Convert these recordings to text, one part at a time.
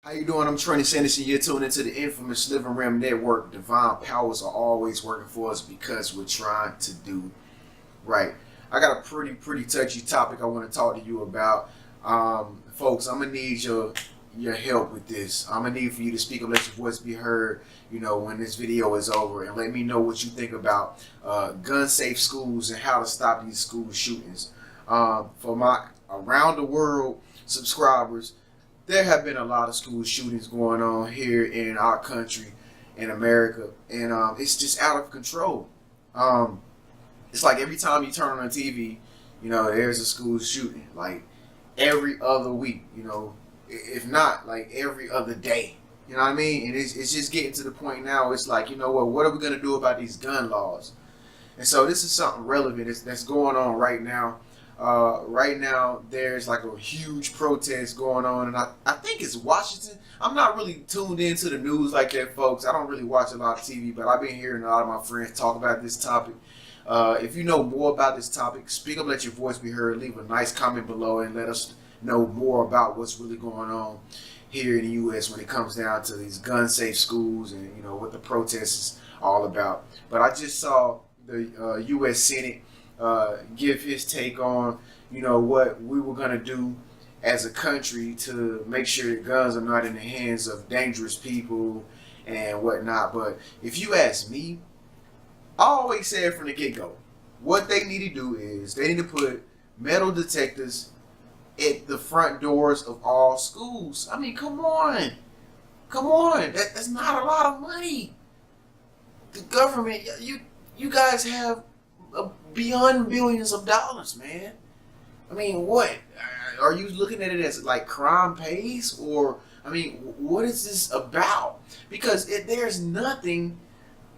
How you doing? I'm Trent Sanderson. You're tuned into the infamous Living Rim Network. Divine powers are always working for us because we're trying to do right. I got a pretty touchy topic I want to talk to you about. Folks, I'm gonna need your help with this. I'm gonna need for you to speak up, let your voice be heard, when this video is over, and let me know what you think about gun safe schools and how to stop these school shootings. For my around the world subscribers, there have been a lot of school shootings going on here in our country, in America, and it's just out of control. It's like every time you turn on TV, there's a school shooting, like every other week, if not like every other day. You know what I mean? And it's just getting to the point now, it's like, what are we going to do about these gun laws? And so this is something relevant that's going on right now. Right now, there's like a huge protest going on, and I think it's Washington. I'm not really tuned into the news like that, folks. I don't really watch a lot of TV, but I've been hearing a lot of my friends talk about this topic. If you know more about this topic, speak up, let your voice be heard. Leave a nice comment below and let us know more about what's really going on here in the U.S. when it comes down to these gun-safe schools and, what the protest is all about. But I just saw the U.S. Senate give his take on, what we were going to do as a country to make sure that guns are not in the hands of dangerous people and whatnot. But if you ask me, I always said from the get-go, what they need to do is they need to put metal detectors at the front doors of all schools. I mean, come on. That's not a lot of money. The government, you guys have beyond billions of dollars, man. I mean, what? Are you looking at it as like crime pays? Or, what is this about? Because there's nothing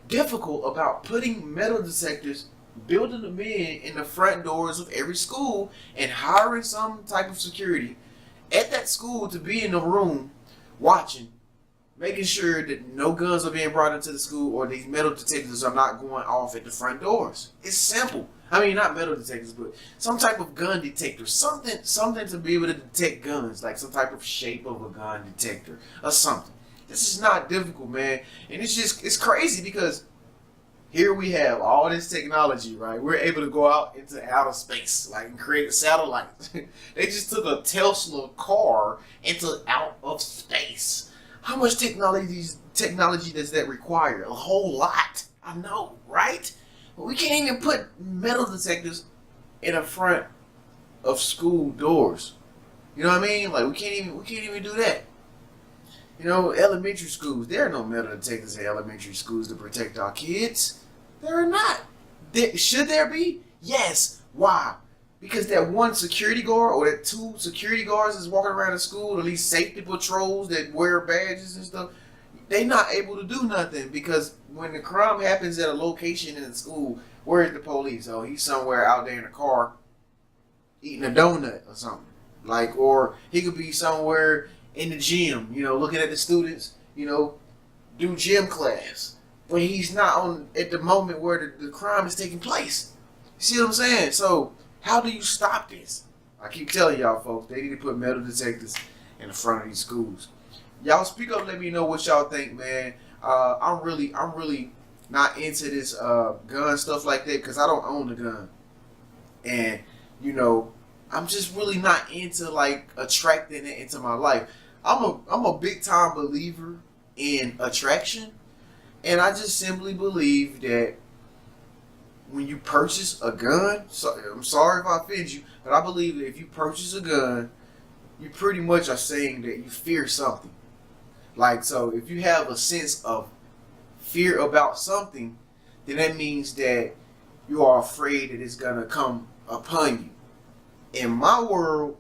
difficult about putting metal detectors, building them in the front doors of every school, and hiring some type of security at that school to be in the room watching, making sure that no guns are being brought into the school or these metal detectors are not going off at the front doors. It's simple. Not metal detectors, but some type of gun detector, something to be able to detect guns, like some type of shape of a gun detector or something. This is not difficult, man. And it's crazy because here we have all this technology, right? We're able to go out into outer space, and create a satellite. They just took a Tesla car into out of space. How much technology does that require? A whole lot. I know, right? But we can't even put metal detectors in the front of school doors. You know what I mean? Like we can't even do that. Elementary schools, there are no metal detectors in elementary schools to protect our kids. There are not. Should there be? Yes. Why? Because that one security guard or that two security guards is walking around the school, at least safety patrols that wear badges and stuff, they not able to do nothing because when the crime happens at a location in the school, where's the police? Oh, he's somewhere out there in a car eating a donut or something. Or he could be somewhere in the gym, looking at the students, do gym class. But he's not on at the moment where the crime is taking place. You see what I'm saying? So how do you stop this? I keep telling y'all, folks, they need to put metal detectors in the front of these schools. Y'all speak up, let me know what y'all think, man. I'm really not into this gun stuff like that because I don't own a gun. And, I'm just really not into attracting it into my life. I'm a big time believer in attraction. And I just simply believe that when you purchase a gun, I'm sorry if I offend you, but I believe that if you purchase a gun, you pretty much are saying that you fear something. So if you have a sense of fear about something, then that means that you are afraid that it's going to come upon you. In my world,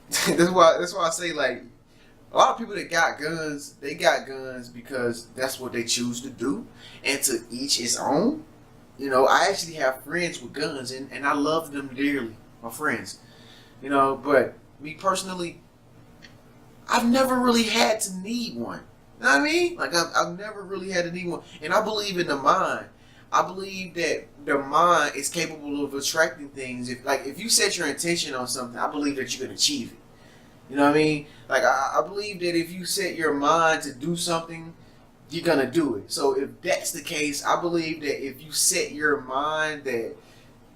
that's why I say a lot of people that got guns, they got guns because that's what they choose to do, and to each his own. I actually have friends with guns, and I love them dearly, my friends. But me personally, I've never really had to need one. You know what I mean? I've never really had to need one, and I believe in the mind. I believe that the mind is capable of attracting things. If you set your intention on something, I believe that you can achieve it. You know what I mean? Like, I believe that if you set your mind to do something, you're gonna do it. So if that's the case, I believe that if you set your mind that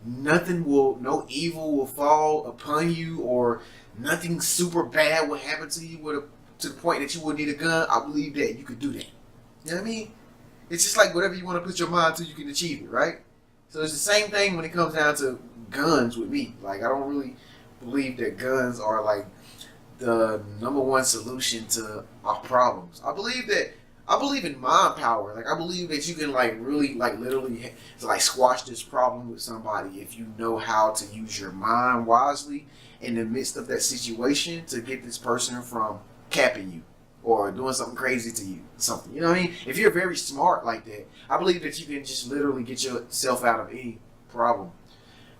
no evil will fall upon you, or nothing super bad will happen to you to the point that you will need a gun, I believe that you could do that. You know what I mean? It's just like whatever you want to put your mind to, you can achieve it, right? So it's the same thing when it comes down to guns with me. Like, I don't really believe that guns are like the number one solution to our problems. I believe in mind power. Like, I believe that you can like really like literally like squash this problem with somebody if you know how to use your mind wisely in the midst of that situation to get this person from capping you or doing something crazy to you. Something. You know what I mean? If you're very smart like that, I believe that you can just literally get yourself out of any problem.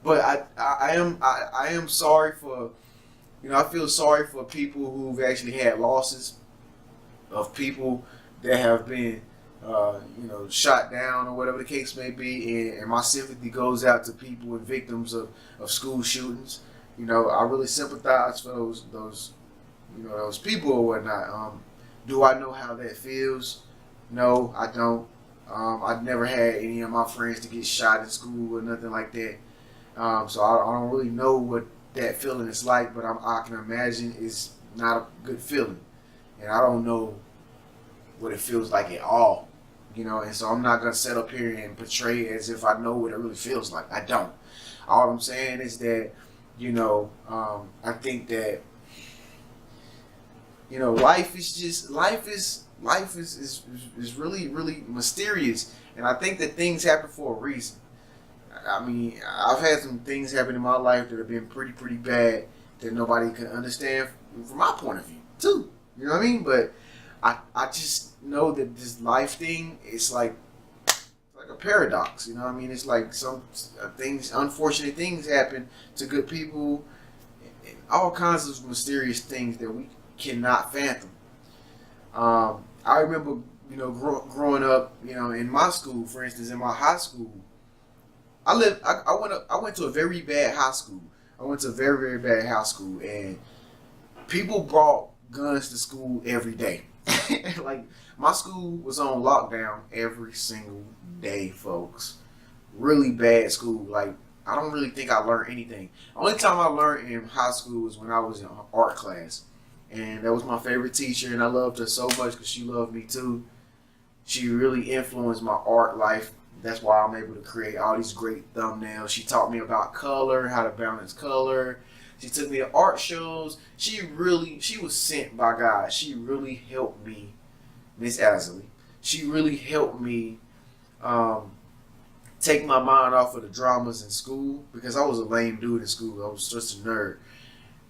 But I am sorry for, I feel sorry for people who've actually had losses of people that have been, shot down or whatever the case may be. And my sympathy goes out to people and victims of school shootings. I really sympathize for those people or whatnot. Do I know how that feels? No, I don't. I've never had any of my friends to get shot in school or nothing like that. So I don't really know what that feeling is like, but I can imagine it's not a good feeling. And I don't know what it feels like at all. And so I'm not going to sit up here and portray it as if I know what it really feels like. I don't. All I'm saying is that, I think that, life is really, really mysterious. And I think that things happen for a reason. I mean, I've had some things happen in my life that have been pretty bad that nobody can understand from my point of view, too. You know what I mean? But I just know that this life thing is like a paradox. You know what I mean? It's like some things, unfortunate things happen to good people, and all kinds of mysterious things that we cannot fathom. I remember, growing up, in my school, for instance, in my high school, I went to a very bad high school. I went to a very, very bad high school, and people brought guns to school every day. Like, my school was on lockdown every single day, folks. Really bad school. Like, I don't really think I learned anything. The only time I learned in high school was when I was in art class. And that was my favorite teacher, and I loved her so much because she loved me too. She really influenced my art life. That's why I'm able to create all these great thumbnails. She taught me about color, how to balance color. She took me to art shows. She was sent by God. She really helped me, Miss Asley. She really helped me take my mind off of the dramas in school, because I was a lame dude in school. I was just a nerd.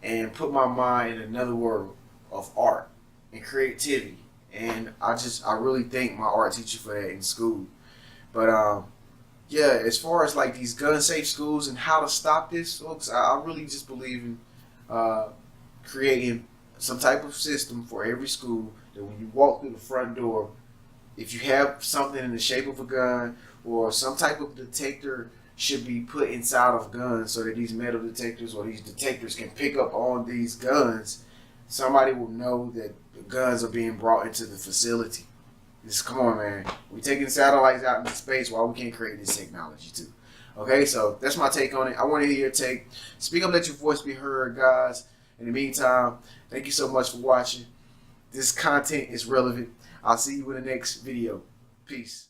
And put my mind in another world of art and creativity. And I really thank my art teacher for that in school. But yeah, as far as like these gun safe schools and how to stop this, folks, I really just believe in creating some type of system for every school that when you walk through the front door, if you have something in the shape of a gun or some type of detector should be put inside of guns so that these metal detectors or these detectors can pick up on these guns, somebody will know that the guns are being brought into the facility. Come on, man. We're taking satellites out into space. Why we can't create this technology too? Okay, so that's my take on it. I want to hear your take. Speak up, let your voice be heard, guys. In the meantime, thank you so much for watching. This content is relevant. I'll see you in the next video. Peace.